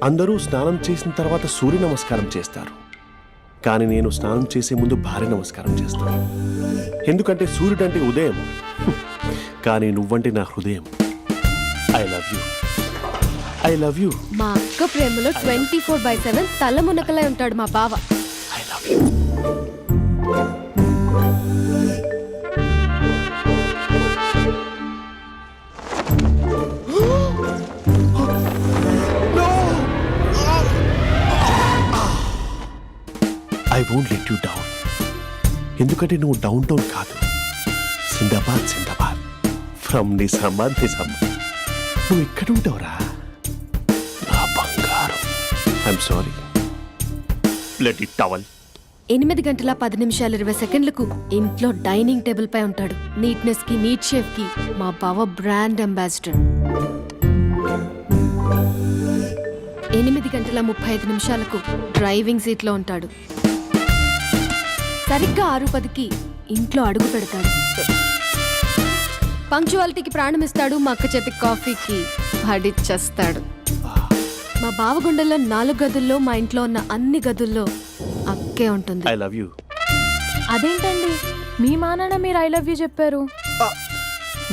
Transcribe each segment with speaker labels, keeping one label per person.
Speaker 1: అందరూ స్నానం చేసిన తర్వాత సూర్య నమస్కారం చేస్తారు, కానీ నేను స్నానం చేసే ముందు భార్య నమస్కారం చేస్తాను. ఎందుకంటే సూర్యుడు అంటే ఉదయం, కానీ నువ్వంటే నా హృదయం. I love you, I love you.
Speaker 2: మా అక్క ప్రేమలో 24/7 తల మునకలై ఉంటాడు మా బావ.
Speaker 1: I love you. I won't let you down. ఎందుకంటే నువ్వు డౌన్ టౌన్ కాదు, జిందాబాద్ జిందాబాద్ ఫ్రమ్ నిజామాబాద్ నిజామాబాద్. నువ్వు ఇక్కడ ఉంటావురా నా బంగారం. I'm sorry. Let it towel.
Speaker 2: 8 గంటల 10 నిమిషాలు 20 సెకండ్లకు ఇంట్లో డైనింగ్ టేబుల్ పై ఉంటాడు. నీట్నెస్ కి, నీట్ షేఫ్ కి మా బావ బ్రాండ్ అంబాసిడర్. 8 గంటల 35 నిమిషాలకు డ్రైవింగ్ సీట్ లో ఉంటాడు. సరిగ్గా 6:10కి ఇంట్లో అడుగు పెడతాడు. పంక్చువాలిటీకి ప్రాణం ఇస్తాడు. మా అక్క చేతి కాఫీకి పడిచ్చేస్తాడు. మా బావ గుండెల్లో 4 గదుల్లో, మా ఇంట్లో ఉన్న అన్ని గదుల్లో అక్కే ఉంటుంది.
Speaker 1: I love you.
Speaker 3: అదేంటండి మీ మా నాన్న మీరు ఐ లవ్ యూ చెప్పారు,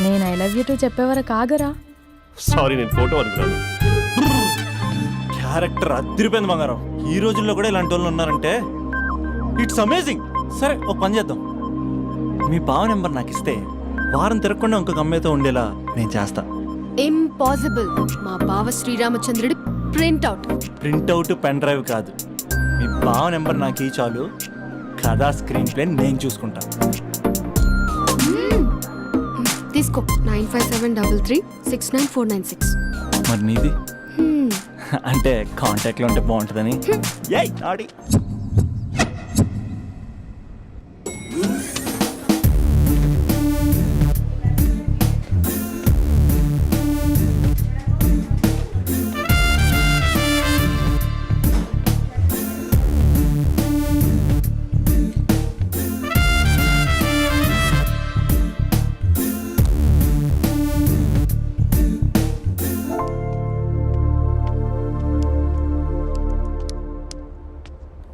Speaker 3: నేను ఐ లవ్ యూ టు చెప్పేవరకు ఆగరా?
Speaker 1: సారీ, నేను ఫోటో అనుకున్నాను.
Speaker 4: క్యారెక్టర్ అదిరిపోయింది బంగారం. ఈ రోజుల్లో కూడా ఇలాంటి వాళ్ళు ఉన్నారంటే ఇట్స్ అమేజింగ్. సరే ఒక పని చేద్దాం, మీ బావ నెంబర్ నాకు ఇస్తే వారం తిరగకుండా ఇంకొక అమ్మాయితో ఉండేలా నేను చేస్తా.
Speaker 2: ఇంపాసిబుల్. మా బావ శ్రీరామచంద్రుడి ప్రింట్అవుట్.
Speaker 4: ప్రింట్అవుట్ పెన్ డ్రైవ్ కాదు, మీ బావ నెంబర్ నాకు ఈ చాలు. కథా స్క్రీన్ ప్లే నేను చూసుకుంటా.
Speaker 2: తీసుకో. 9573369496.
Speaker 4: మరి నీది? అంటే కాంటాక్ట్లో ఉంటే బాగుంటుందని. ఏయ్ ఆడి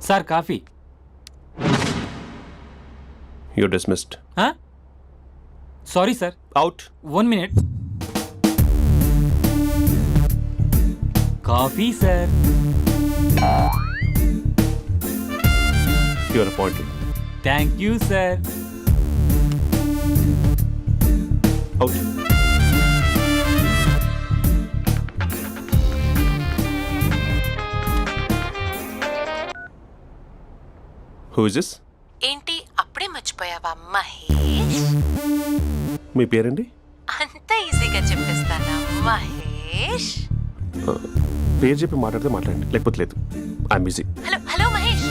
Speaker 5: sir coffee.
Speaker 1: You dismissed.
Speaker 5: Sorry sir.
Speaker 1: Out.
Speaker 5: 1 minute. Coffee sir.
Speaker 1: You are appointed.
Speaker 5: Thank you sir.
Speaker 1: Out. Who is this?
Speaker 6: ఏంటి అప్పుడే మర్చిపోయావా మహేష్?
Speaker 1: మీ పేరండి?
Speaker 6: అంత ఈజీగా చెప్పేస్తానా మహేష్?
Speaker 1: పేరు చెప్పి మాట్లాడితే మాట్లాడండి, లేకపోతే లేదు. I'm busy.
Speaker 6: Hello hello Mahesh.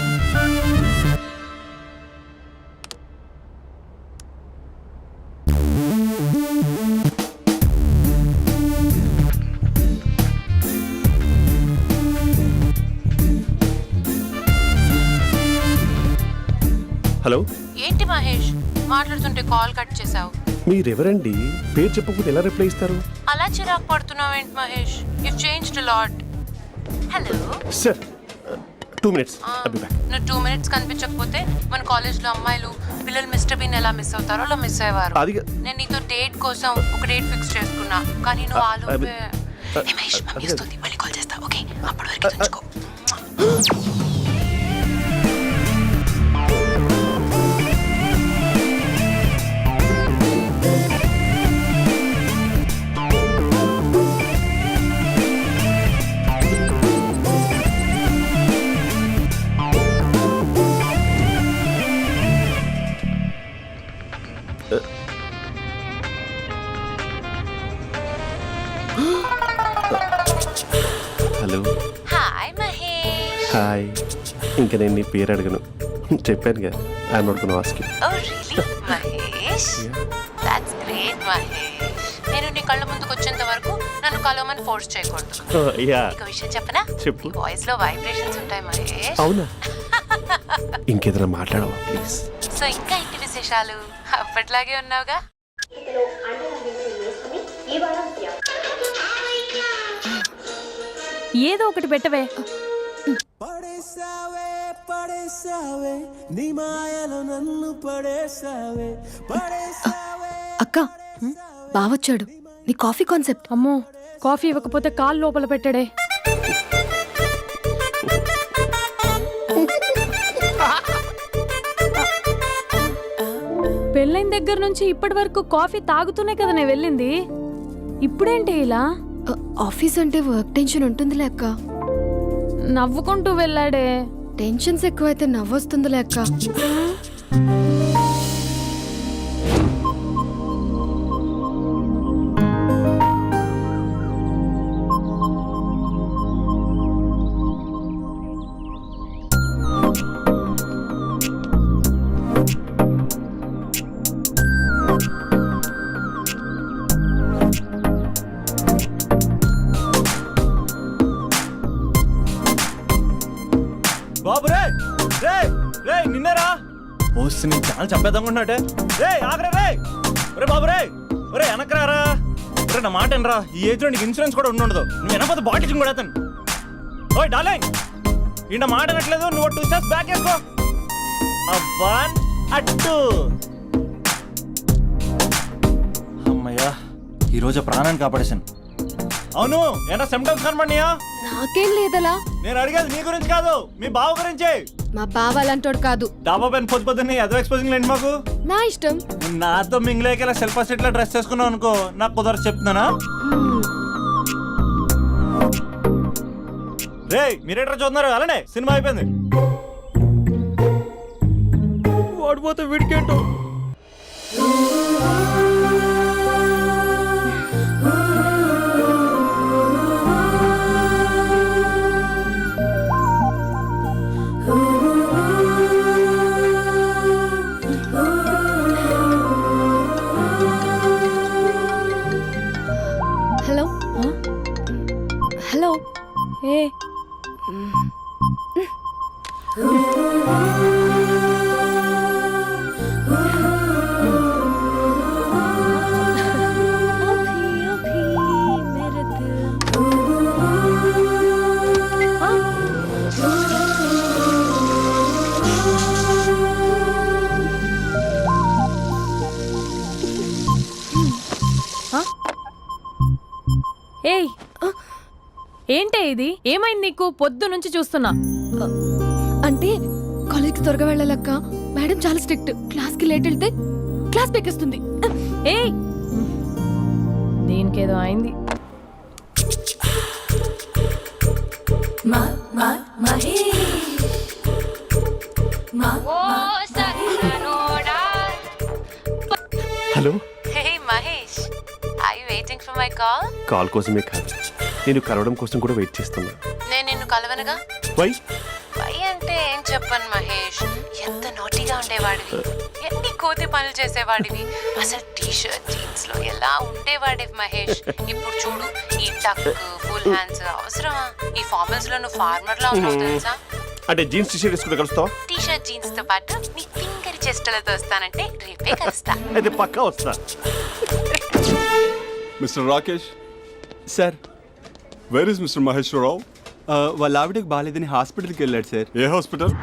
Speaker 1: Hello.
Speaker 6: ఏంటి మహేష్ మాట్లాడుతుంటే కాల్ కట్ చేసావు?
Speaker 1: మీరెవరండి? పేరు చెప్పకపోతే ఎలా రిప్లై ఇస్తారు?
Speaker 6: అలా చిరాకు పడుతున్నావు ఏంటి Mahesh? You changed a lot. Hello
Speaker 1: sir, 2 minutes. I'll be back.
Speaker 6: నువ్వు 2 minutes కనిపించకపోతే మన కాలేజ్లో అమ్మాయిలు పిల్లలు మిస్టర్ బీన్ ఎలా మిస్ అవుతారో అలా మిస్ అయ్యేవారు. నేను నీతో డేట్ కోసం ఒక డేట్ ఫిక్స్ చేసుకున్నా, కానీ నువ్వు ఆలోపే. మహేష్ మమ్మీ వస్తుంది, మళ్ళీ కాల్ చేస్తా. ఓకే, అప్పటి వరకు ఉంచుకో.
Speaker 1: హలో.
Speaker 6: హాయ్ మహేష్.
Speaker 1: హాయ్. ఇంకా నేను నీ పేరు అడగను, చెప్పానుగా. I'm not gonna ask you.
Speaker 6: Oh really Mahesh? That's great Mahesh. నేను నీ కళ్ళ ముందుకు వచ్చేంత వరకు నన్ను కలవమని ఫోర్స్ చేయకూడదు.
Speaker 1: యా.
Speaker 6: ఒక విషయం చెప్పనా?
Speaker 1: చెప్పు.
Speaker 6: నీ వాయిస్ లో వైబ్రేషన్స్ ఉంటాయి మహేష్.
Speaker 1: అవునా? ఇంకేదైనా మాట్లాడవా ప్లీజ్?
Speaker 6: సో ఇంకా ఇంటి విశేషాలు అప్పట్లాగే ఉన్నావుగా?
Speaker 3: ఏదో ఒకటి పెట్టవే.
Speaker 2: అక్క బావొచ్చాడు. నీ కాఫీ కాన్సెప్ట్.
Speaker 3: అమ్మో, కాఫీ ఇవ్వకపోతే కాలు లోపల పెట్టడే. పెళ్ళైన దగ్గర నుంచి ఇప్పటి వరకు కాఫీ తాగుతూనే కదా నేను వెళ్ళింది. ఇప్పుడేంటి ఇలా?
Speaker 2: ఆఫీస్ అంటే వర్క్ టెన్షన్ ఉంటుందిలే అక్క.
Speaker 3: నవ్వుకుంటూ వెళ్ళాడే.
Speaker 2: టెన్షన్స్ ఎక్కువైతే నవ్వొస్తుందిలే అక్క.
Speaker 4: బాబు రే రే రే నిన్నరా వస్తు నేను చాలా చంపేద్దామనుకుంటున్నాటే. రే ఆగరా రే. ఒరే బాబు రే, ఒరే వెనకరారా. ఒరే నా మాట అనరా, ఈ ఏజ్ లో నీకు ఇన్సూరెన్స్ కూడా ఉండదు. నువ్వు వెనకపోతే బాటిల్ కూడా అతను. ఓయ్ డార్లింగ్, ఈయన మాట అనట్లేదు. నువ్వు 2 steps బ్యాక్ వేసుకో. అబ్బా అట్టు. అమ్మయ్యా, ఈరోజు ప్రాణాన్ని కాపాడేశాను. అవును, ఏనా సిమ్టమ్స్ కనబడినాయా?
Speaker 2: నాకేం లేదలా.
Speaker 4: నేను అడిగేది నీ గురించి కాదు, మీ బావ గురించి.
Speaker 2: మా బావ అలాంటోడు కాదు.
Speaker 4: డాబా పైన పొద్దు పొద్దున్నే అదో ఎక్స్పోజింగ్ లేండి మాకు.
Speaker 2: నా ఇష్టం.
Speaker 4: నాతో మింగిలేక ఇలా సెల్ఫా సెట్ లో డ్రెస్ చేసుకున్నావు అనుకో, నాకు కుదరదు చెప్తున్నానా. రే మీరేట్రా చూస్తున్నారు? అలానే సినిమా అయిపోయింది. వాడిపోతే వీడికేంటో.
Speaker 2: Hello hello.
Speaker 3: ఏ ఏయ్, ఏంటే ఇది? ఏమైంది నీకు? పొద్దు నుంచి చూస్తున్నా.
Speaker 2: అంటే కాలేజ్కి త్వరగా వెళ్ళాలక్క. మేడం చాలా స్ట్రిక్ట్. క్లాస్కి లేట్ వెళ్తే క్లాస్ పెక్కేస్తుంది.
Speaker 3: ఏయ్, దీనికేదో అయింది.
Speaker 1: Hello.
Speaker 6: Hey Mahesh, are you waiting for my call?
Speaker 1: Call కోసమే కాదు, నేను కలవడం కోసం కూడా వెయిట్ చేస్తున్నా.
Speaker 6: నేను నిన్ను కలవనుగా.
Speaker 1: వై?
Speaker 6: వై అంటే ఏం చెప్పను మహేష్. ఎంత నోటిగా ఉండేవాడివి, ఎన్ని కోతి పనులు చేసేవాడివి. అసలు టీ షర్ట్ జీన్స్ లో ఎలా ఉండేవాడివి మహేష్. ఇప్పుడు చూడు, ఈ టక్ ఫుల్ హ్యాండ్స్ అవసరమా? ఈ ఫార్మల్స్ లో నువ్వు ఫార్మర్ లా ఉన్నావు తెలుసా.
Speaker 1: అంటే జీన్స్ టీషర్ట్ వేసుకుంటే కలుస్తావా?
Speaker 6: టీ షర్ట్ జీన్స్ తో పాటు నీ ఫింగర్ చెస్టలతో వస్తానంటే రేపే కలుస్తా.
Speaker 1: అయితే పక్కా వస్తా.
Speaker 7: Mister Rakesh,
Speaker 8: sir,
Speaker 7: where is mister Maheswara Rao?
Speaker 8: వాళ్ళ ఆవిడకి బాగాలేదని హాస్పిటల్కి వెళ్ళాడు సార్.
Speaker 7: ఏ హాస్పిటల్?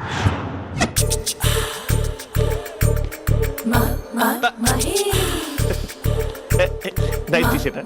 Speaker 1: Night T-shirt.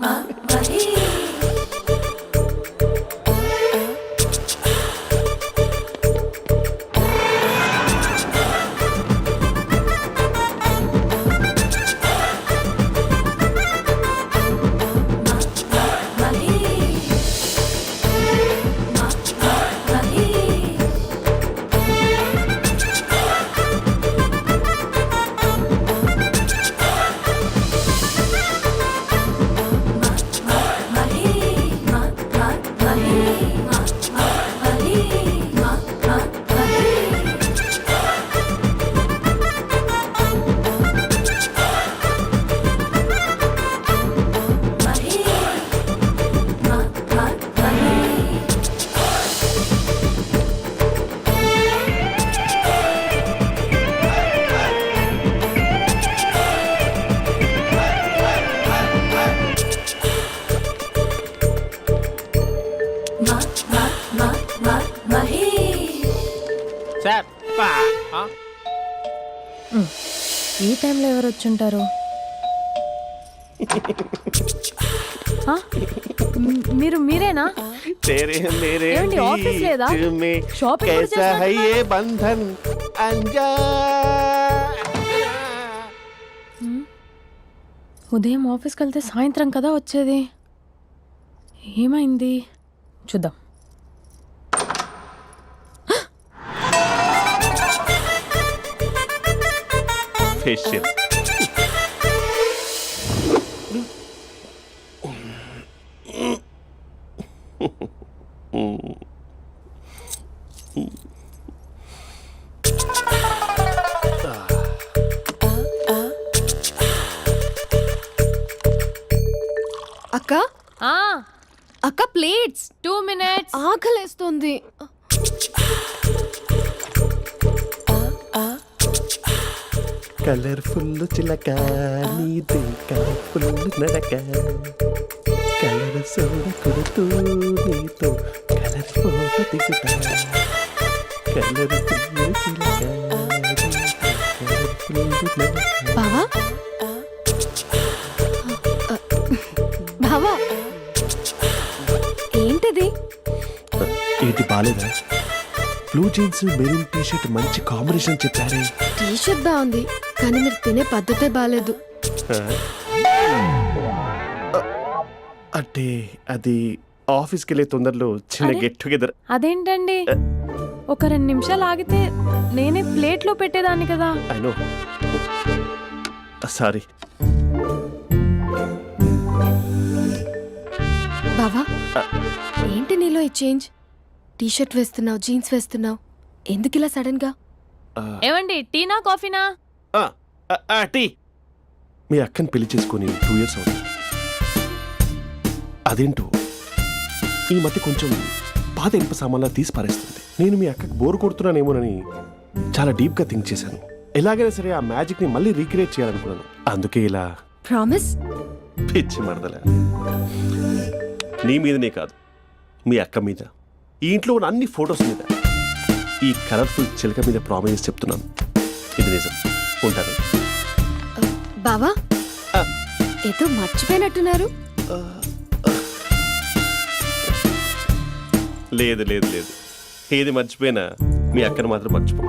Speaker 9: సార్
Speaker 3: ఈ టైంలో ఎవరు వచ్చుంటారు? ఆ? మీరేనా?
Speaker 1: तेरे मेरे
Speaker 3: ఏమండి, ఆఫీస్ లేదా?
Speaker 1: बीच में
Speaker 3: షాపింగ్ కూడా
Speaker 1: कैसा है
Speaker 3: చేస్తున్నట్టున్నారు?
Speaker 1: ये बंधन अंजा
Speaker 3: ఉదయం ఆఫీస్కి వెళ్తే సాయంత్రం కదా వచ్చేది. ఏమైంది చూద్దాం.
Speaker 1: फेशियल
Speaker 2: అక్క
Speaker 3: ఆ,
Speaker 2: అక్క ప్లేట్స్
Speaker 3: 2 minutes.
Speaker 2: ఆకలేస్తుంది.
Speaker 1: కలర్ఫుల్ చిలక నీది కలర్ఫుల్ నడక కలర్ సోడ కొడుతూ నీతో కలర్ ఫోటో దిగుతా కలర్ఫుల్ చిలక కలర్ఫుల్ నడక.
Speaker 2: బావా బావా ఏంటిది?
Speaker 1: ఏంటి బాలేదా? Blue jeans maroon T shirt మంచి కాంబినేషన్ చెప్పారే.
Speaker 2: టీ షర్ట్ బాగుంది కానీ మీరు తినే పద్ధతే బాగాలేదు.
Speaker 1: అంటే అది ఆఫీస్కి వెళ్ళే తొందరలో చిన్న
Speaker 3: అరే?
Speaker 1: Get together.
Speaker 3: అదేంటండి, ఒక 2 నిమిషాలు ఆగితే నేనే ప్లేట్లో పెట్టేదాన్ని కదా.
Speaker 1: I know, sorry.
Speaker 2: బావా ఏంటి నీలో ఈ చేంజ్? టీ షర్ట్ వేస్తున్నావు, జీన్స్ వేస్తున్నావు, ఎందుకు ఇలా సడన్ గా?
Speaker 3: ఏమండి, టీనా కాఫీనా?
Speaker 1: టీ. మీ అక్కని పెళ్లి చేసుకుని 2 years అవుతుంది. అదేంటో ఈ మధ్య కొంచెం పాత ఇనుప సామాన్లా తీసి పారేస్తుంది. నేను మీ అక్కకి బోర్ కొడుతున్నానేమోనని చాలా డీప్ గా థింక్ చేశాను. ఎలాగైనా సరే ఆ మ్యాజిక్ ని మళ్ళీ రీక్రియేట్ చేయాలనుకున్నాను. అందుకే ఇలా.
Speaker 2: ప్రామిస్?
Speaker 1: పిచ్చి మరదల, నీ మీదనే కాదు, మీ అక్క మీద, ఈ ఇంట్లో ఉన్న అన్ని ఫొటోస్ మీద, ఈ కలర్ఫుల్ చిలక మీద ప్రామిస్ చెప్తున్నాను. ఇది నిజం. ఉంటాను.
Speaker 2: బావా ఏదో మర్చిపోయినట్టున్నారు.
Speaker 1: లేదు లేదు లేదు, ఏది మర్చిపోయినా మీ అక్కను మాత్రం మర్చిపో.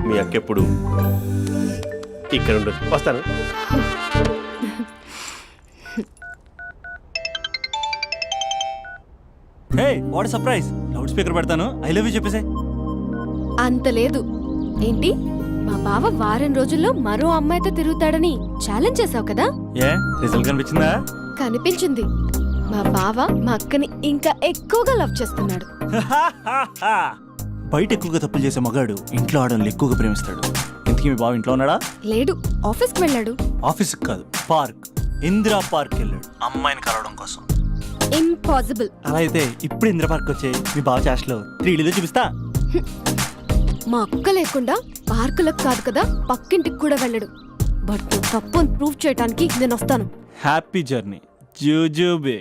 Speaker 1: మీ అక్క ఎప్పుడు ఇక్కడ ఉండదు. వస్తాను.
Speaker 4: Hey what surprise! Loud speaker పెడతాను, ఐ లవ్ యూ చెప్పేసే.
Speaker 2: అంత లేదు. ఏంటి, మా బావ వారం రోజుల్లో మరో అమ్మాయితో తిరుగుతాడని ఛాలెంజ్ చేసావు కదా?
Speaker 4: ఏ రిజల్ట్ కనిపించిందా?
Speaker 2: కనిపించింది. మా బావ మా అక్కని ఇంకా ఎక్కువగా లవ్ చేస్తున్నాడు.
Speaker 4: బయట ఎక్కువగా తప్పులు చేసే మగాడు ఇంట్లో ఆడవాళ్ళు ఎక్కువగా ప్రేమిస్తాడు. ఇంతకీ మీ బావ ఇంట్లో ఉన్నాడా?
Speaker 2: లేడు, ఆఫీస్కి వెళ్ళాడు.
Speaker 4: ఆఫీస్కి కాదు, పార్క్, ఇందిరా పార్క్ వెళ్ళాడు అమ్మాయిని కలవడం కోసం.
Speaker 2: ఇంపాసిబుల్.
Speaker 4: అలా అయితే ఇప్పుడు ఇందిరా పార్క్ వచ్చే మీ బావ చాష్లో 3Dలో చూపిస్తా.
Speaker 2: మా అక్క లేకుండా పార్కులకు కాదు కదా పక్కింటికి కూడా వెళ్ళడు. బట్ నువ్వు తప్పు అని ప్రూవ్ చేయడానికి నేను వస్తాను.
Speaker 4: హ్యాపీ జర్నీ జూజూబే.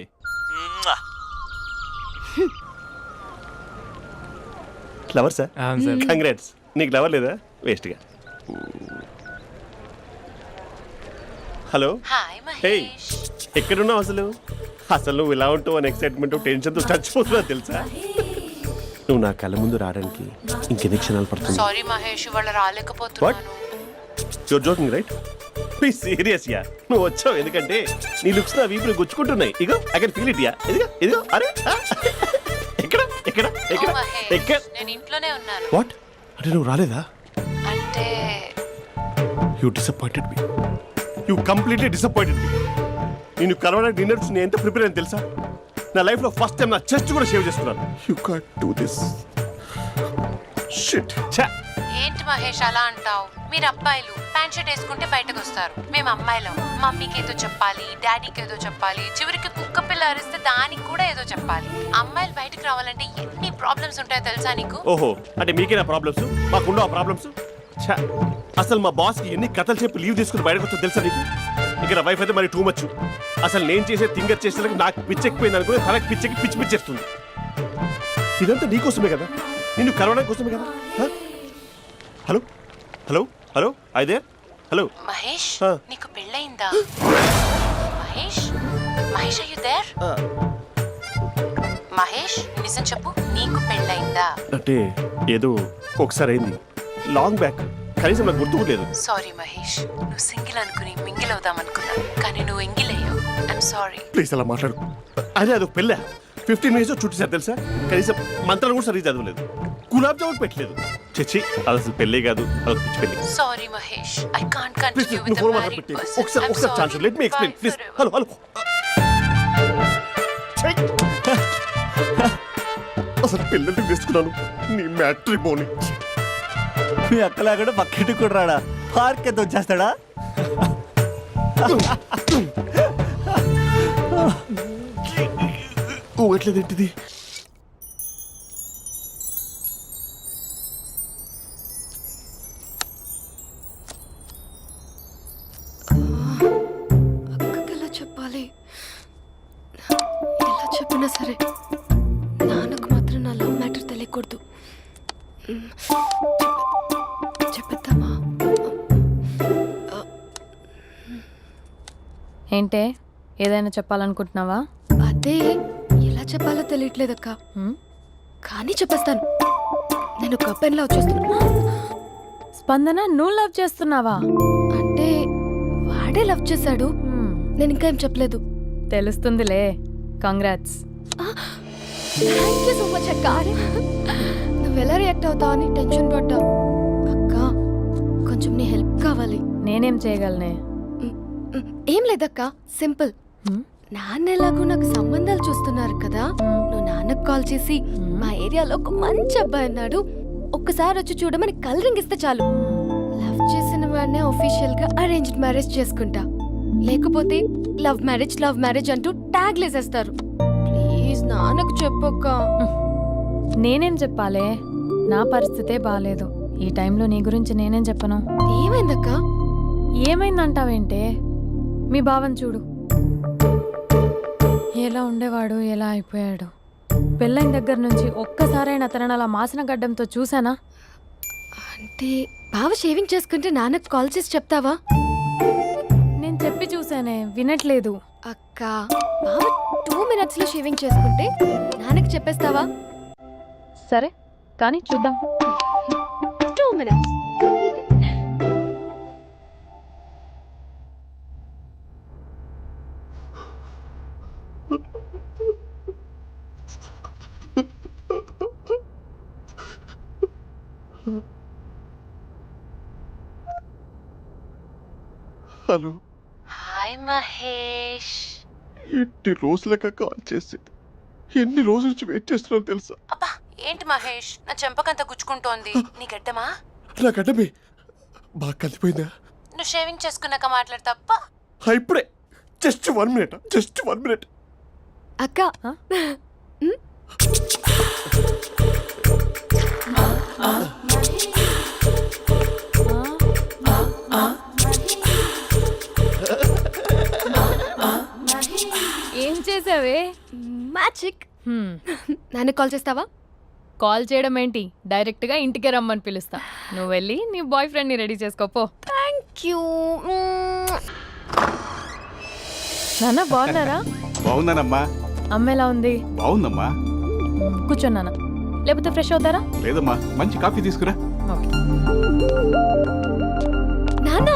Speaker 1: Lover sir? కంగ్రాట్స్. నీకు లవర్ లేదా? వేస్ట్గా. హలో.
Speaker 6: Hi
Speaker 1: hey,
Speaker 6: Mahesh.
Speaker 1: ఎక్కడున్నావు అసలు? అసలు నువ్వు ఇలా ఉంటావు అని ఎక్సైట్మెంట్ టెన్షన్తో చచ్చిపోతున్నా తెలుసా? నువ్వు నా కళ్ళ ముందు రావడానికి ఇంకెన్ని క్షణాలు పడుతుంది?
Speaker 6: సారీ మహేష్, ఇవాళ రాలేకపోతున్నాను.
Speaker 1: You're joking right? Be serious yeah. నువ్వు వచ్చావు ఎందుకంటే నీ లుక్స్ నా వీపుని గుచ్చుకుంటున్నాయి. ఇగో I can feel it yeah. ఇదిగో ఇదిగో. అరే ఎక్కడ ఎక్కడ ఎక్కడ
Speaker 6: ఓ మహేష్,
Speaker 1: ఎక్కడ?
Speaker 6: నేను ఇంట్లోనే ఉన్నాను.
Speaker 1: వాట్ అంటే నువ్వు రాలేదా?
Speaker 6: అంటే
Speaker 1: you disappointed me. You completely disappointed me. నేను కలవడానికి డిన్నర్స్ నేను ఎంత ప్రిపేర్ అని తెలుసా? నా లైఫ్ లో ఫస్ట్ టైం నా చెస్ట్ కూడా షేవ్ చేసుకున్నాను. You can't do this. Shit.
Speaker 6: ఏంటి మహేష్ అలా అంటావు? మీరు అబ్బాయిలు ప్యాంట్ షర్ట్ వేసుకుంటే బయటకు వస్తారు. మేము అమ్మాయిలం మమ్మీకి ఏదో చెప్పాలి, డాడీకి ఏదో చెప్పాలి, చివరికి కుక్క పిల్ల అరిస్తే దానికి కూడా ఏదో చెప్పాలి. అమ్మాయిలు బయటకు రావాలంటే ఎన్ని ప్రాబ్లమ్స్ ఉంటాయో తెలుసా నీకు?
Speaker 1: ఓహో, అంటే మీకేనా ప్రాబ్లమ్స్? మాకుండవు ఆ ప్రాబ్లమ్స్? అసలు మా బాస్కి ఎన్ని కథలు చెప్పి లీవ్ తీసుకుని బయటకు వస్తా తెలుసా నీకు? ఇక నా వైఫ్ అయితే మరి టూ మచ్. అసలు నేను చేసే థింగర్ చేసేందుకు నాకు పిచ్చెక్కిపోయింది అనుకుని తనకి పిచ్చెక్కి పిచ్చి పిచ్చేస్తుంది. ఇదంతా నీకోసమే కదా, నిన్ను కరోనా కోసమే కదా. హ? హలో హలో హలో అయితే హలో.
Speaker 6: మహేష్
Speaker 1: ఆ.
Speaker 6: నీకు పెళ్ళయిందా? Mahesh Mahesh are you there? మహేష్ నిజం చెప్పు, నీకు పెళ్ళయిందా?
Speaker 1: అంటే ఏదో ఒకసారి అయింది, లాంగ్ బ్యాక్, కనీసం నాకు గుర్తు కూడా లేదు.
Speaker 6: సారీ మహేష్, నువ్వు సింగిల్ అనుకుని మింగిల్ అవుదాం అనుకున్నా, కానీ నువ్వు ఎంగిల్ అయ్యావు. I'm sorry.
Speaker 1: ప్లీజ్ అలా మాట్లాడు. అదే అదొక పెళ్ళ 15 మినిట్స్ చుట్టేసారు తెలుసా. కనీసం మంత్రాలు కూడా సరిగ్గా చదవలేదు, గులాబ్ జామున్ పెట్టలేదు. చచ్చి అది అసలు పెళ్ళే కాదు, అదొక పిచ్చి పెళ్ళి.
Speaker 6: Sorry Mahesh, I can't
Speaker 1: please
Speaker 6: continue
Speaker 1: నువ్వు
Speaker 6: విత్
Speaker 1: ఫోన్
Speaker 6: ద
Speaker 1: మాట్లాడి
Speaker 6: మ్యారీడ్
Speaker 1: పెట్టి
Speaker 6: పర్సన్.
Speaker 1: ఒకసారి chance let me explain please. Hello hello. అసలు పిల్లల్ని వేసుకున్నాను నీ మ్యాట్రీ బోని.
Speaker 4: మీ అక్కలా కూడా పక్కింటి కూడా రాడా, పార్క్ ఎంత వచ్చేస్తాడా?
Speaker 1: ఊగట్లేదేంటిది?
Speaker 2: అక్కకి ఎలా చెప్పాలి? ఎలా చెప్పినా సరే నాన్నకు మాత్రం నా లవ్ మ్యాటర్ తెలియకూడదు. చెప్పేద్దామా?
Speaker 3: ఏంటే ఏదైనా చెప్పాలనుకుంటున్నావా?
Speaker 2: అదే ఎలా చెప్పాలో తెలియట్లేదక్క,
Speaker 3: హ్మ్?
Speaker 2: కానీ చెప్పేస్తాను. నేను ఒక పెన్లా వచ్చేస్తున్నా.
Speaker 3: స్పందన నువ్వు లవ్ చేస్తున్నావా?
Speaker 2: అంటే వాడే లవ్ చేశాడు,
Speaker 3: హ్మ్.
Speaker 2: నేను ఇంకా ఏం చెప్పలేదు.
Speaker 3: తెలుస్తుందిలే. Congrats.
Speaker 2: Thank you so much అక్క. నువ్వు ఎలా రియాక్ట్ అవుతావు అని టెన్షన్ పడ్డా. అక్క కొంచెం నీ హెల్ప్ కావాలి.
Speaker 3: నేనేం చేయగలనే?
Speaker 2: ఏం లేదక్క, సింపుల్.
Speaker 3: హ్మ్?
Speaker 2: నాన్న ఎలాగో నాకు సంబంధాలు చూస్తున్నారు కదా, నువ్వు నాన్నకు కాల్ చేసి మా ఏరియాలో ఒక మంచి అబ్బాయి అన్నాడు, ఒక్కసారి వచ్చి చూడమని కలరింగ్ ఇస్తే చాలు. లవ్ చేసిన వాడినే ఒఫీషియల్ గా అరేంజ్డ్ మ్యారేజ్ చేసుకుంటా. లేకపోతే లవ్ మ్యారేజ్ అంటూ ట్యాగ్ లేసేస్తారు. ప్లీజ్ నాన్నకు చెప్పక్క.
Speaker 3: నేనేం చెప్పాలే? నా పరిస్థితే బాలేదు. ఈ టైంలో నీ గురించి నేనేం చెప్పను?
Speaker 2: ఏమైందక్క?
Speaker 3: ఏమైందంటావేంటే? మీ భావం చూడు, ఎలా ఉండేవాడు, ఎలా అయిపోయాడు. పెళ్ళైన దగ్గర నుంచి ఒక్కసారైనా తనని అలా మాసిన గడ్డంతో చూసానా?
Speaker 2: అంటే బావ షేవింగ్ చేసుకుంటే నాన్నకు కాల్ చేసి చెప్తావా?
Speaker 3: నేను చెప్పి చూసానే, వినట్లేదు.
Speaker 2: అక్క బావ 2 minutes లో షేవింగ్ చేసుకుంటే నాన్నకి చెప్పేస్తావా?
Speaker 3: సరే కానీ చూద్దాం.
Speaker 2: 2 minutes.
Speaker 1: హలో.
Speaker 6: హాయ్ మహేష్.
Speaker 1: ఎన్ని రోజులుగా కాల్ చేసేది, ఎన్ని రోజుల నుంచి వెయిట్ చేస్తున్నావు తెలుసా?
Speaker 6: అబ్బా ఏంటి మహేష్, నా చెంపకంత గుచ్చుకుంటోంది. నీ గడ్డమా?
Speaker 1: నా గడ్డమే బాగా కలిపోయిందా?
Speaker 6: నువ్వు షేవింగ్ చేసుకున్నాక మాట్లాడు తప్ప.
Speaker 1: ఇప్పుడే జస్ట్ 1 minute, జస్ట్ 1 minute.
Speaker 2: అక్క
Speaker 3: ఆ? ఏం చేసావే?
Speaker 2: మ్యాజిక్.
Speaker 3: హ్మ్.
Speaker 2: నాన్నకు కాల్ చేస్తావా?
Speaker 3: కాల్ చేయడం ఏంటి, డైరెక్ట్గా ఇంటికే రమ్మని పిలుస్తా. నువ్వు వెళ్ళి నీ బాయ్ ఫ్రెండ్ని రెడీ చేసుకోపో.
Speaker 2: Thank you.
Speaker 3: నాన్న బాగున్నారా?
Speaker 8: బాగున్నానమ్మా.
Speaker 3: అమ్మ ఎలా ఉంది?
Speaker 8: బాగుందమ్మా.
Speaker 3: కూర్చోను నాన్న, లేకపోతే ఫ్రెష్ అవుతారా?
Speaker 8: లేదమ్మా, మంచి కాఫీ తీసుకురా.
Speaker 3: ఓకే.
Speaker 2: నాన్న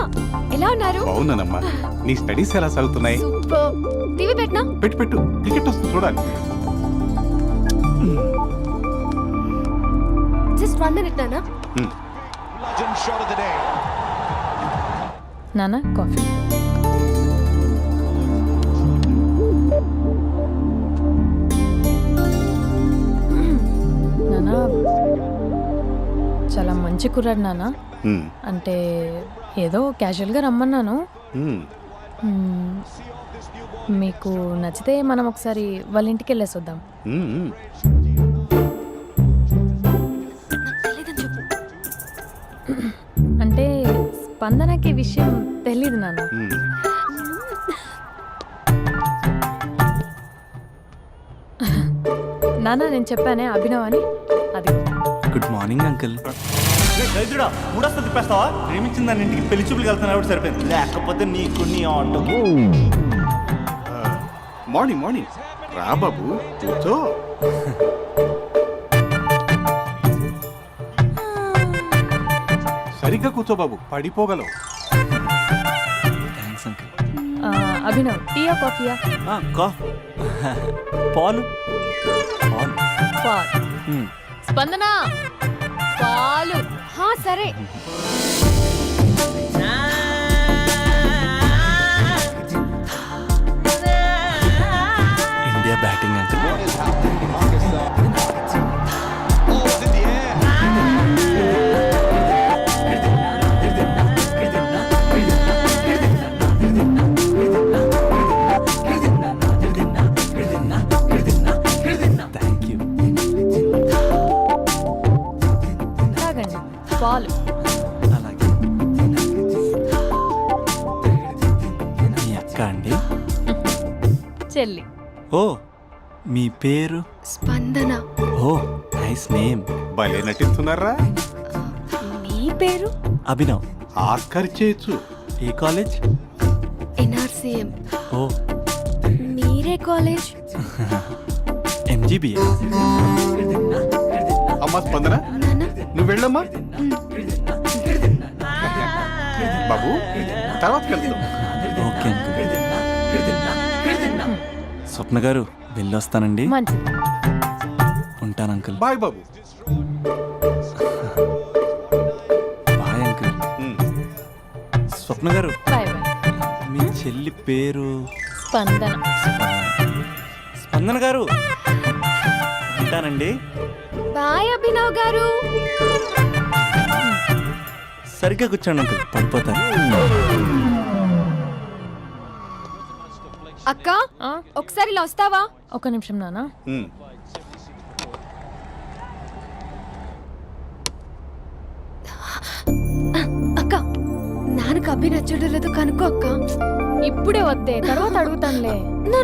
Speaker 2: ఎలా ఉన్నారు?
Speaker 8: బాగున్నానమ్మా. నీ స్టడీస్ ఎలా సాగుతున్నాయి?
Speaker 2: సూపర్. టీవీ పెట్టనా?
Speaker 8: పెట్టు పెట్టు, క్రికెట్ వస్తుంది చూడాలి.
Speaker 2: జస్ట్ 1 minute నాన్న.
Speaker 3: నాన్న కాఫీ. నాన్న చాలా మంచి కుర్రాడు నాన్న. అంటే ఏదో క్యాజువల్గా రమ్మన్నాను. మ్మ్. మీకు నచ్చితే మనం ఒకసారి వాళ్ళ ఇంటికి వెళ్ళేసి వద్దాం.
Speaker 2: నాకు తెలీదని చెప్పు.
Speaker 3: అంటే స్పందనకి ఈ విషయం తెలీదు నాన్న. నాన్న నేను చెప్పానే అభినవ్ అని అది
Speaker 5: గుడ్ మార్నింగ్ అంకుల్.
Speaker 4: రైతుడా మూడొస్తా తిప్పేస్తావా? ప్రేమించిన దాని ఇంటికి పెళ్లి చూపులు వెళ్తున్నా సరిపోయింది, లేకపోతే నీకు నీ ఆటో.
Speaker 8: మార్నింగ్ మార్నింగ్ రా బాబు కూర్చో. సరిగ్గా కూర్చో బాబు, పడిపోగలవు.
Speaker 5: Thanks uncle.
Speaker 3: అభినవ్ టీయా కాఫీయా?
Speaker 4: పాలు పాలు.
Speaker 3: పాలు. స్పందన పాలు.
Speaker 2: హా సరే.
Speaker 5: India batting uncle. Thank you.
Speaker 3: తాగండి పాలు.
Speaker 5: అలాగే. మీ అక్క అండి?
Speaker 3: చెల్లి.
Speaker 5: ఓ మీ పేరు?
Speaker 2: స్పందన.
Speaker 5: ఓ నైస్ నేమ్.
Speaker 8: భలే నటిస్తున్నారా?
Speaker 2: మీ పేరు?
Speaker 5: అభినవ్.
Speaker 8: ఆస్కర్ చేయొచ్చు.
Speaker 5: ఏ కాలేజ్?
Speaker 2: ఎన్ఆర్సీఎం.
Speaker 5: ఓ
Speaker 2: మీరే కాలేజ్?
Speaker 5: ఎంజీబీఏ.
Speaker 8: అమ్మా స్పందన
Speaker 2: నాన్న
Speaker 8: నువ్వు వెళ్ళమ్మా. బాబు తర్వాత వెళ్తాం.
Speaker 5: Okay uncle. స్వప్న గారు వెళ్ళొస్తానండి.
Speaker 3: మంచిది.
Speaker 5: ఉంటాను అంకుల్.
Speaker 8: బాయ్ బాబు.
Speaker 5: Bye uncle. స్వప్న గారు
Speaker 3: బాయ్ బాయ్.
Speaker 5: మీ చెల్లి పేరు?
Speaker 3: స్పందన.
Speaker 5: స్పందన గారు ఉంటానండి.
Speaker 2: బాయ్ అభినవ్ గారు.
Speaker 5: సరిగ్గా కూర్చోండి అంకుల్, పడిపోతాను.
Speaker 2: అక్క ఒకసారి ఇలా వస్తావా?
Speaker 3: ఒక నిమిషం నాన్న.
Speaker 2: అక్క నాన్నకు అభి నచ్చడం లేదో కనుక్కో అక్క.
Speaker 3: ఇప్పుడే వద్దే, తర్వాత అడుగుతానులే.
Speaker 2: నో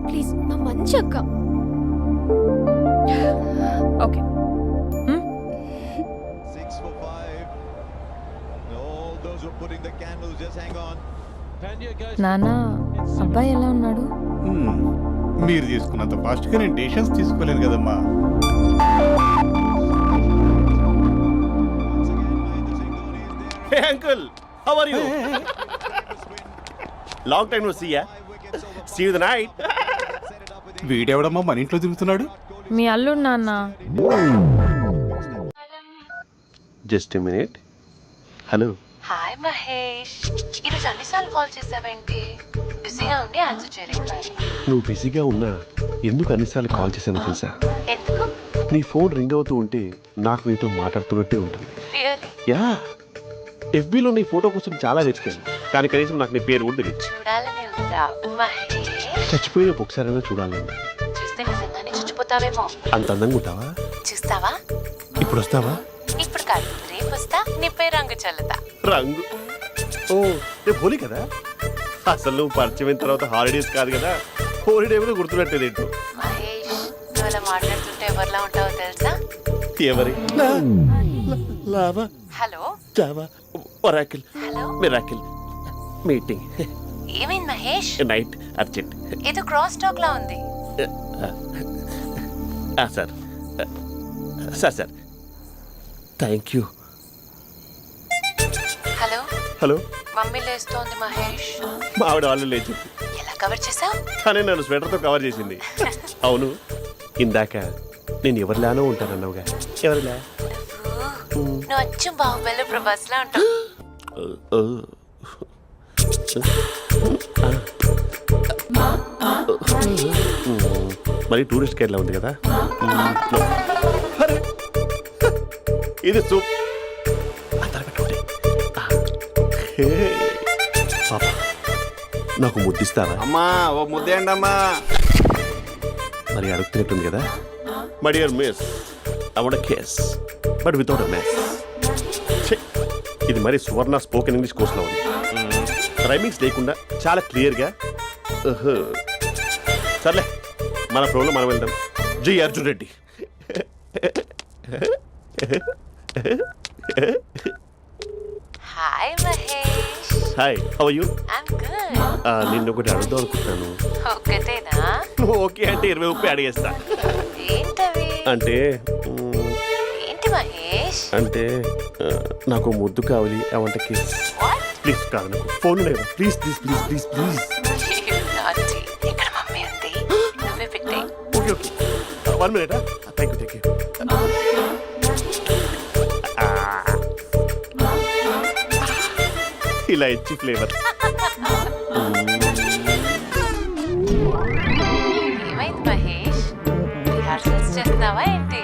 Speaker 2: ప్లీజ్, మా మంచి అక్క.
Speaker 3: ఓకే. నాన్న అబ్బాయి ఎలా ఉన్నాడు?
Speaker 8: మీరు తీసుకున్నంత ఫాస్ట్గా నేను డెసిషన్స్ తీసుకోలేను కదమ్మా.
Speaker 1: Hey uncle, how are you? Long time no see ya. See you the night.
Speaker 8: వీడెవడమ్మా మన ఇంట్లో తిరుగుతున్నాడు?
Speaker 3: మీ అల్లుడు నాన్న.
Speaker 1: Just a minute. Hello.
Speaker 6: Hi Mahesh, ఈరోజు అన్నిసార్లు కాల్ చేసావేంటి? బిజీగా ఉండి ఆన్సర్ చేయలేదు.
Speaker 1: నువ్వు బిజీగా ఉన్నా ఎందుకు అన్నిసార్లు కాల్ చేశానో తెలుసా?
Speaker 6: ఎందుకు?
Speaker 1: నీ ఫోన్ రింగ్ అవుతూ ఉంటే నాకు నీతో మాట్లాడుతున్నట్టే ఉంటుంది.
Speaker 6: రియల్లీ?
Speaker 1: యా, ఎఫ్బీలో నీ ఫోటో కోసం చాలా వెతికాను, కానీ కనీసం నాకు నీ పేరు కూడా తెలియదు.
Speaker 6: చూడాలని ఉందా మహేష్?
Speaker 1: చచ్చిపోయిన ఒకసారైనా చూడాలి.
Speaker 6: చూస్తే నిజంగానే చచ్చిపోతావేమో.
Speaker 1: అంత అందంగా ఉంటావా?
Speaker 6: చూస్తావా?
Speaker 1: ఇప్పుడు వస్తావా?
Speaker 6: ఇప్పుడు కాదు, రేపు వస్తా, నీపై రంగు చల్లుతా.
Speaker 1: రంగు? ఓ రేపు హోలీ కదా. అసలు నువ్వు పరిచయం తర్వాత హాలిడేస్ కాదు కదా, హోలిడే కూడా గుర్తున్నట్టేది ఏంటో.
Speaker 6: మహేష్, నువ్వు అలా మాట్లాడుతుంటే ఎవరిలా ఉంటావో తెలుసా?
Speaker 1: ఎవరి? Lava,
Speaker 6: hello
Speaker 1: Java, Oracle,
Speaker 6: hello,
Speaker 1: miracle, meeting,
Speaker 6: ఏమైంది మహేష్?
Speaker 1: Night, urgent.
Speaker 6: ఏదో క్రాస్ టాక్ లా ఉంది.
Speaker 1: Sir sir sir thank you.
Speaker 6: Hello
Speaker 1: hello,
Speaker 6: mummy లేస్తోంది మహేష్.
Speaker 1: మా ఆవిడ వాళ్ళు లేచి
Speaker 6: ఎలా కవర్ చేసావు?
Speaker 1: కానీ నన్ను స్వెటర్తో కవర్ చేసింది. అవును, ఇందాక నేను ఎవరిలానో ఉంటానన్నావుగా, ఎవరిలా?
Speaker 6: నువ్వు అచ్చం బాహుబలి ప్రభాస్ లా ఉంటావు.
Speaker 1: మరి టూరిస్ట్ గైడ్లా ఉంది కదా. అరే, ఇది సూప్. పాప, నాకు ముద్దిస్తారా?
Speaker 8: అమ్మా ఓ ముద్దేయండి అమ్మా.
Speaker 1: మరి అడుగుతున్నట్టుంది కదా. My dear miss, I want kiss but without a mess. ఇది మరి సువర్ణ స్పోకెన్ ఇంగ్లీష్ కోర్సులో ఉంది. రైమింగ్స్ లేకుండా చాలా క్లియర్గా. సర్లే, మన ఫ్లోలో మనం వెళ్దాం. జై Arjun Reddy.
Speaker 6: Hi Mahesh.
Speaker 1: Hi, how are you?
Speaker 6: I'm good.
Speaker 1: నిన్ను ఒకటి అడుగుదాం అనుకుంటున్నాను.
Speaker 6: ఒకటేనా?
Speaker 1: ఓకే అంటే 20 అడిగేస్తా.
Speaker 6: ఏంటవి?
Speaker 1: అంటే
Speaker 6: ఏంటి మహేష్?
Speaker 1: అంటే నాకు ముద్దు కావాలి. అవంటకి
Speaker 6: వాట్?
Speaker 1: ప్లీజ్ కాదు, నాకు ఫోన్ లేదు. Please please please please please.
Speaker 6: నాటి ఇక్కడ మమ్మీ ఉంది, నువ్వే పెట్టే.
Speaker 1: Okay okay, 1 minute. Thank you thank you. ఇలా ఇచ్చి ఫ్లేవర్.
Speaker 6: ఏమైంది మహేష్? రిహార్సల్స్ చేస్తున్నావా ఏంటి?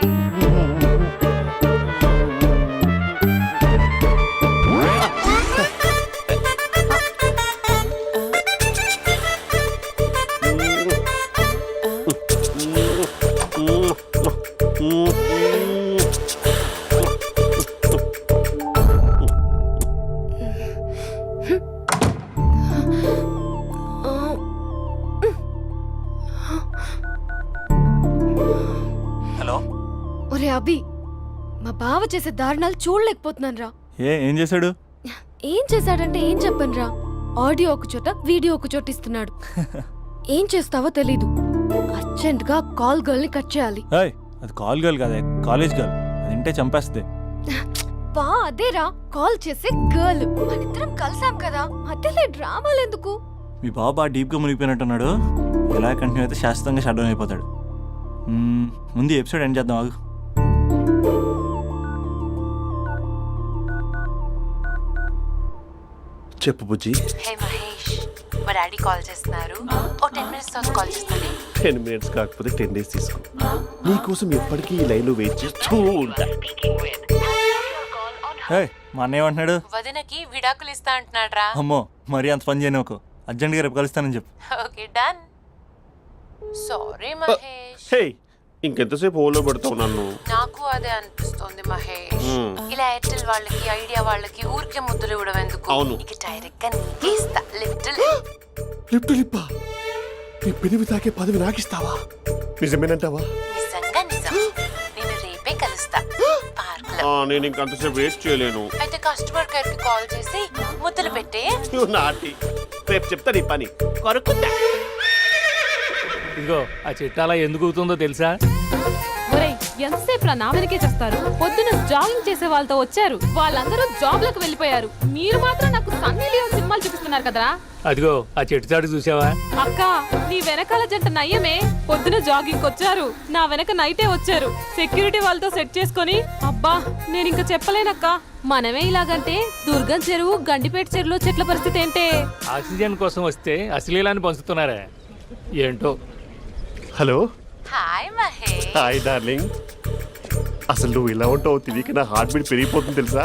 Speaker 5: హలో.
Speaker 2: ఒరే అభి, మా బావ చేసే దారుణాలు చూడలేకపోతున్నాను రా.
Speaker 4: ఏం చేశాడు?
Speaker 2: ఏం చేశాడంటే ఏం చెప్పను రా. ఆడియో ఒక చోట, వీడియో ఒక చోట ఇస్తున్నాడు. ఏం చేస్తావో తెలీదు. అర్జెంట్ గా కాల్ గర్ల్ ని కట్ చేయాలి.
Speaker 4: ఏయ్, అది కాల్ గర్ల్ కాదే, కాలేజ్ గర్ల్. అది వింటే చంపేస్తుంది.
Speaker 2: బా అదేరా, కాల్ చేసే గర్ల్. మనిద్దరం కలిసాం కదా, మధ్యలో డ్రామాలు ఎందుకు?
Speaker 4: మీ బాబు బాగా డీప్గా మునిగిపోయినట్టున్నాడు. ఎలా కంటిన్యూ అయితే శాశ్వతంగా షట్ డౌన్ అయిపోతాడు. ముందు ఎపిసోడ్ ఎండ్ చేద్దాం ఆగు.
Speaker 1: చెప్పు బుజ్జి.
Speaker 6: హే మహేష్, మా డాడీ కాల్ చేస్తున్నారు. ఓ 10 minutes తర్వాత కాల్ చేస్తాను.
Speaker 1: 10 minutes కాకపోతే 10 days తీసుకో. నీకోసం ఎప్పటికీ ఈ లైన్లో వెయిట్ చేస్తూ ఉంటా.
Speaker 4: ఏయ్, మా అన్నయ్య ఏమంటున్నాడు?
Speaker 6: వదినకి విడాకులు ఇస్తా అంటున్నాడు రా.
Speaker 4: అమ్మో, మరీ అంత పని చేయను. ఒక అర్జెంట్గా రేపు కలుస్తానని చెప్పు.
Speaker 6: Okay done. సారీ మహేష్.
Speaker 1: హే, ఇంకెంతసేపు హోల్లో పెడతావు నన్ను?
Speaker 6: నాకు అదే అనిపిస్తుంది మహేష్. ఇలా ఎయిర్టెల్ వాళ్ళకి, ఐడియా వాళ్ళకి ఊరికే ముద్దులు ఇవ్వడం ఎందుకు?
Speaker 1: అవును.
Speaker 6: ఇక డైరెక్ట్ గా నీకే ఇస్తా. లిటిల్
Speaker 1: లిప్ టు లిప్పా? నీ పెనివి తాకే పదవి నాకిస్తావా? నిజమేనంటావా?
Speaker 6: నిజంగా నిజం. నేను రేపే కలుస్తా పార్క్ లో.
Speaker 1: నేను ఇంకంతసేపు వెయిట్ చేయలేను.
Speaker 6: అయితే కస్టమర్ కేర్ కి కాల్ చేసి ముద్దులు పెట్టే.
Speaker 1: నాటి రేపు చెప్తా నీ పని. కొరుకుంటా.
Speaker 9: ఇదిగో ఆ చెట్టు అలా ఎందుకు అవుతుందో తెలుసా?
Speaker 3: ఒరేయ్, ఎంతసేపు నా వెనకే చేస్తారు? పొద్దున జాగింగ్ చేసే వాళ్ళతో వచ్చారు, వాళ్ళందరూ జాబ్లకు వెళ్ళిపోయారు. మీరు మాత్రం నాకు సన్నీ లియోన్ సినిమాలు చూపిస్తున్నారు కదరా.
Speaker 9: అదిగో ఆ చెట్టు చాటు చూసావా?
Speaker 3: అక్క, నీ వెనకాల జంట నయ్యమే. పొద్దున జాగింగ్ వచ్చారు, నా వెనక నైటే వచ్చారు. సెక్యూరిటీ వాళ్ళతో సెట్ చేసుకొని, అబ్బా నేను ఇంకా చెప్పలేనక్క. మనమే ఇలాగంటే దుర్గం చెరువు, గండిపేట చెరువులో చెట్ల పరిస్థితి ఏంటే?
Speaker 9: ఆక్సిజన్ కోసం వస్తే అశ్లీలాన్ని పంచుతున్నారా ఏంటో.
Speaker 1: Hello.
Speaker 6: Hi Mahesh.
Speaker 1: Hi darling. అసలు నువ్వు ఇలా ఉంటావు తెలియక నా హార్ట్ బీట్ పెరిగిపోతుంది తెలుసా?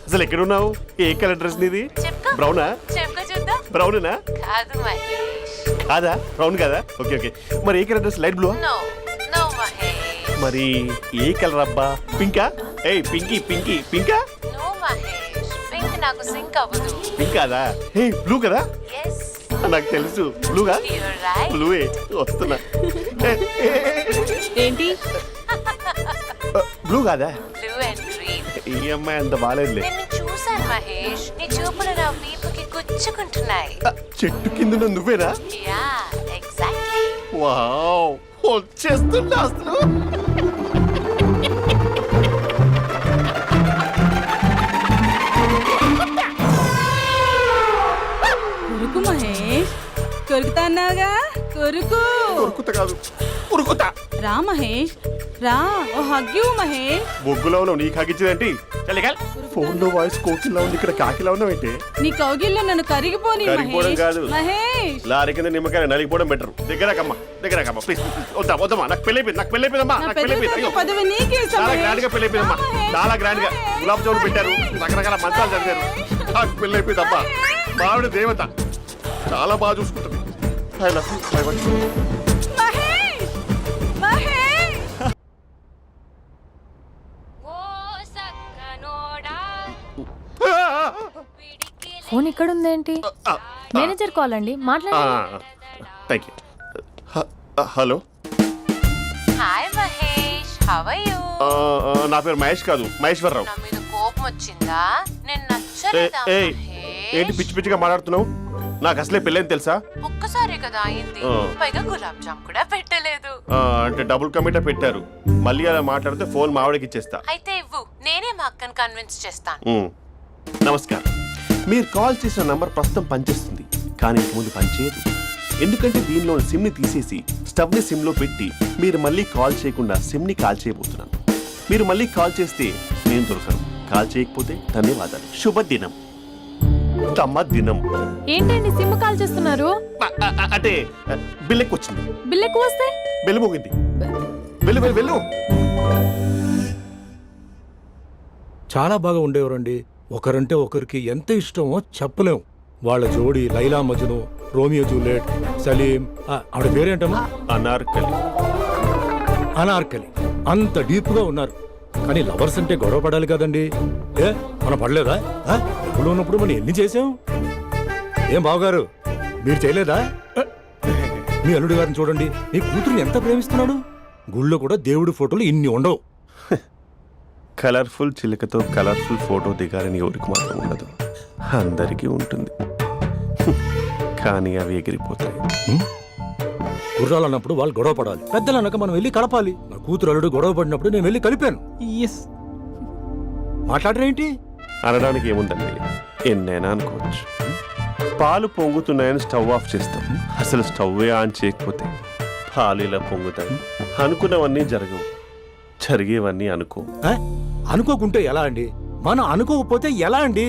Speaker 1: అసలు ఎక్కడున్నావు? ఏ కలర్ డ్రెస్ నీది?
Speaker 6: చెప్పుకో.
Speaker 1: బ్రౌనా?
Speaker 6: చెప్పుకో చూద్దాం.
Speaker 1: బ్రౌనేనా?
Speaker 6: కాదు మహేష్.
Speaker 1: కాదా? బ్రౌన్ కదా? Okay okay. మరి ఏ colour dress? Light blue?
Speaker 6: No no Mahesh.
Speaker 1: మరి ఏ కలర్ అబ్బా? పింకా? ఏయ్ పింకీ పింకీ పింకా?
Speaker 6: నో మహేష్, పింక్ నాకు సింక్ అవ్వదు.
Speaker 1: పింక్ కాదా? ఏ బ్లూ కదా?
Speaker 6: ఎస్,
Speaker 1: నాకు తెలుసు. బ్లూగా?
Speaker 6: You're right.
Speaker 1: బ్లూవే వస్తున్నా.
Speaker 3: ఏంటి?
Speaker 1: బ్లూ కాదా?
Speaker 6: Blue and green.
Speaker 1: ఈ అమ్మాయి అంత బాగాలేదులే.
Speaker 6: నిన్ను చూశాను మహేష్, నీ చూపులు నా వీపుకి గుచ్చుకుంటున్నాయి.
Speaker 1: చెట్టు కింద నువ్వేనా?
Speaker 6: Yeah exactly.
Speaker 1: వావ్, వచ్చేస్తున్నా అసలు.
Speaker 10: కొరుకు మహేష్, కొరుకుతా అన్నావుగా, కొరుకు.
Speaker 1: ఉరుకుతా కాదు, ఉరుకుతా.
Speaker 10: రా మహేష్, రా. ఓ హగ్గు మహేష్.
Speaker 1: బొగ్గులో ఉన్నావు, నీకు హగించదేంటి? ఫోన్ లో వాయిస్ కోకిలా ఉంది, ఇక్కడ కాకిలా ఉన్నావేంటి?
Speaker 10: నీ కౌగిల్లో నన్ను కరిగిపోని
Speaker 1: కరిగిపోవడం
Speaker 10: మహేష్.
Speaker 1: కాదు.
Speaker 10: మహేష్,
Speaker 1: లారీ కింద నిమ్మకాయ నలిగిపోవడం బెటర్. దగ్గరకమ్మా దగ్గరకమ్మా ప్లీజ్. వద్దా వద్దమ్మా, నాకు పెళ్ళైపోయింది, నాకు పెళ్ళైపోయిందమ్మా,
Speaker 10: నా
Speaker 1: నాకు పెళ్ళైపోయింది.
Speaker 10: పెద్ద
Speaker 1: అయ్యో,
Speaker 10: పదవి నీకే ఇస్తా
Speaker 1: చాలా
Speaker 10: మహేష్.
Speaker 1: గ్రాండ్ గా పెళ్ళైపోయిందమ్మా,
Speaker 10: రా మహేష్.
Speaker 1: చాలా గ్రాండ్ గా. గులాబ్ జామున్ పెట్టారు, రకరకాల మంచాలు చదివారు. నాకు పెళ్ళైపోయిందమ్మా. మావిడ దేవత, చాలా బాగా చూసుకుంటుంది. I love you, I want you.
Speaker 10: Mahesh, Mahesh.
Speaker 3: Phone ఇక్కడ ఉందేంటి? మేనేజర్ కాల్ అండి, మాట్లాడండి.
Speaker 1: Thank you. Hello.
Speaker 6: Hi how are you?
Speaker 1: నా పేరు మహేష్ కాదు, మహేశ్వరరావు.
Speaker 6: నా మీద కోపం వచ్చిందా? నేను
Speaker 1: ఏయ్,
Speaker 6: నచ్చలేదా
Speaker 1: ఏయ్, ఏంటి పిచ్చి పిచ్చిగా మాట్లాడుతున్నావు? నాకు అసలే పెళ్ళని తెలుసా?
Speaker 6: ఒక్కసారి కదా అయింది, పైగా గులాబ్ జామ్ కూడా పెట్టలేదు.
Speaker 1: అంటే డబుల్ కమిటా పెట్టారు. మళ్ళీ అలా మాట్లాడితే ఫోన్ మావిడకి ఇచ్చేస్తా.
Speaker 6: అయితే ఇవ్వు, నేనే మా అక్కని కన్విన్స్ చేస్తాను.
Speaker 1: నమస్కారం. మీరు కాల్ చేసిన నంబర్ ప్రస్తుతం పనిచేస్తుంది, కానీ ఇంక ముందు పనిచేయదు. ఎందుకంటే దీనిలో సిమ్ని తీసేసి స్టవ్ని సిమ్లో పెట్టి మీరు మళ్ళీ కాల్ చేయకుండా సిమ్ని కాల్ చేయబోతున్నాను. మీరు మళ్ళీ కాల్ చేస్తే నేను దొరకను, కాల్ చేయకపోతే ధన్యవాదాలు. శుభదినం. తమ దినం.
Speaker 3: ఏంటండి సిమ్ కాల్ చేస్తున్నారు?
Speaker 1: అంటే బిల్ ఎక్కువ వచ్చింది.
Speaker 3: బిల్ ఎక్కువ వస్తే
Speaker 1: బెల్లు మోగింది. వెళ్ళు వెళ్ళు వెళ్ళు.
Speaker 9: చాలా బాగా ఉండేవారండి. ఒకరంటే ఒకరికి ఎంత ఇష్టమో చెప్పలేం. వాళ్ళ జోడి లైలా మజ్ను, రోమియో జూలియట్, సలీం, ఆవిడ పేరేంటమ్మా?
Speaker 1: అనార్కలి.
Speaker 9: అనార్కలి. అంత డీప్ గా ఉన్నారు. కానీ లవర్స్ అంటే గొడవ పడాలి కదండి. ఏ మనం పడలేదా? ఎప్పుడు ఉన్నప్పుడు మనం ఎన్ని చేసాం? ఏం బావగారు, మీరు చేయలేదా? మీ అల్లుడి గారిని చూడండి, మీ కూతురుని ఎంత ప్రేమిస్తున్నాడు. గుళ్ళో కూడా దేవుడి ఫోటోలు ఇన్ని ఉండవు.
Speaker 1: కలర్ఫుల్ చిలుకతో కలర్ఫుల్ ఫోటో దిగాలని ఎవరికి మాత్రం ఉండదు, అందరికీ ఉంటుంది. కానీ అవి ఎగిరిపోతాయి.
Speaker 9: గుర్రాలు అన్నప్పుడు వాళ్ళు గొడవ పడాలి, పెద్దలు అన్నాక మనం వెళ్ళి కలపాలి. నా కూతురు అల్లుడు గొడవ పడినప్పుడు నేను వెళ్ళి కలిపాను. మాట్లాడరేంటి?
Speaker 1: అనడానికి ఏముందండి, ఎన్నైనా అనుకోవచ్చు. పాలు పొంగుతున్నాయని స్టవ్ ఆఫ్ చేస్తాం, అసలు స్టవ్వే ఆన్ చేయకపోతే పాలు ఇలా పొంగుతాయి. అనుకున్నవన్నీ జరగవు, జరిగేవన్నీ అనుకో.
Speaker 9: అనుకోకుంటే ఎలా అండి? మనం అనుకోకపోతే ఎలా అండి?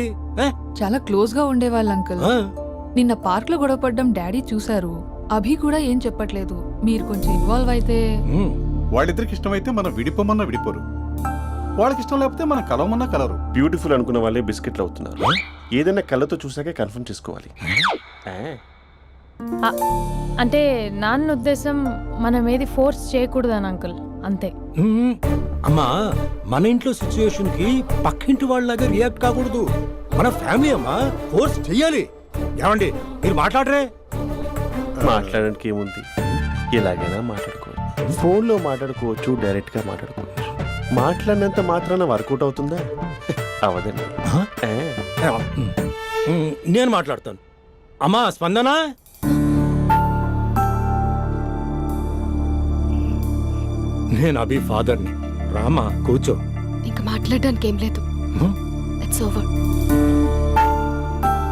Speaker 11: చాలా క్లోజ్ గా ఉండేవాళ్ళు అంకుల్. నిన్న పార్క్ లో గొడవపడ్డం డాడీ చూశారు. అభి కూడా ఏం చెప్పట్లేదు. మీరు కొంచెం ఇన్వాల్వ్ అయితే.
Speaker 8: వాళ్ళిద్దరికి ఇష్టమైతే మనం విడిపోమన్నా విడిపోరు, వాళ్ళకి ఇష్టం లేకపోతే మనం కలవమన్నా కలరు.
Speaker 1: బ్యూటిఫుల్ అనుకున్న వాళ్ళే బిస్కెట్లు అవుతున్నారు. ఏదైనా కళ్ళతో చూసాకే కన్ఫర్మ్ చేసుకోవాలి.
Speaker 3: అంటే నాన్న ఉద్దేశం మనం ఏది ఫోర్స్ చేయకూడదని అంకుల్, అంతే.
Speaker 9: అమ్మా, మన ఇంట్లో సిచ్యుయేషన్ కి పక్కింటి వాళ్ళలాగా రియాక్ట్ కాకూడదు. మన ఫ్యామిలీ అమ్మా, ఫోర్స్ చెయ్యాలి. ఏమండి మీరు మాట్లాడరే?
Speaker 1: మాట్లాడడానికి ఏముంది, ఎలాగైనా మాట్లాడుకోవచ్చు. ఫోన్లో మాట్లాడుకోవచ్చు, డైరెక్ట్గా మాట్లాడుకోవచ్చు. మాట్లాడినంత మాత్రాన వర్కౌట్ అవుతుందా? అవదండి.
Speaker 9: నేను మాట్లాడతాను. అమ్మా స్పందన, నేను అభి ఫాదర్ని. రామా కూర్చో.
Speaker 2: ఇంకా మాట్లాడడానికి ఏం లేదు, ఇట్స్ ఓవర్.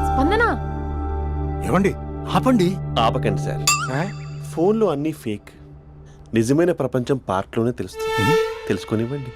Speaker 3: స్పందన,
Speaker 9: ఏమండి ఆపండి.
Speaker 1: ఆపకండి సార్, ఫోన్లో అన్నీ ఫేక్. నిజమైన ప్రపంచం పార్ట్లోనే తెలుస్తుంది. తెలుసుకొనివ్వండి.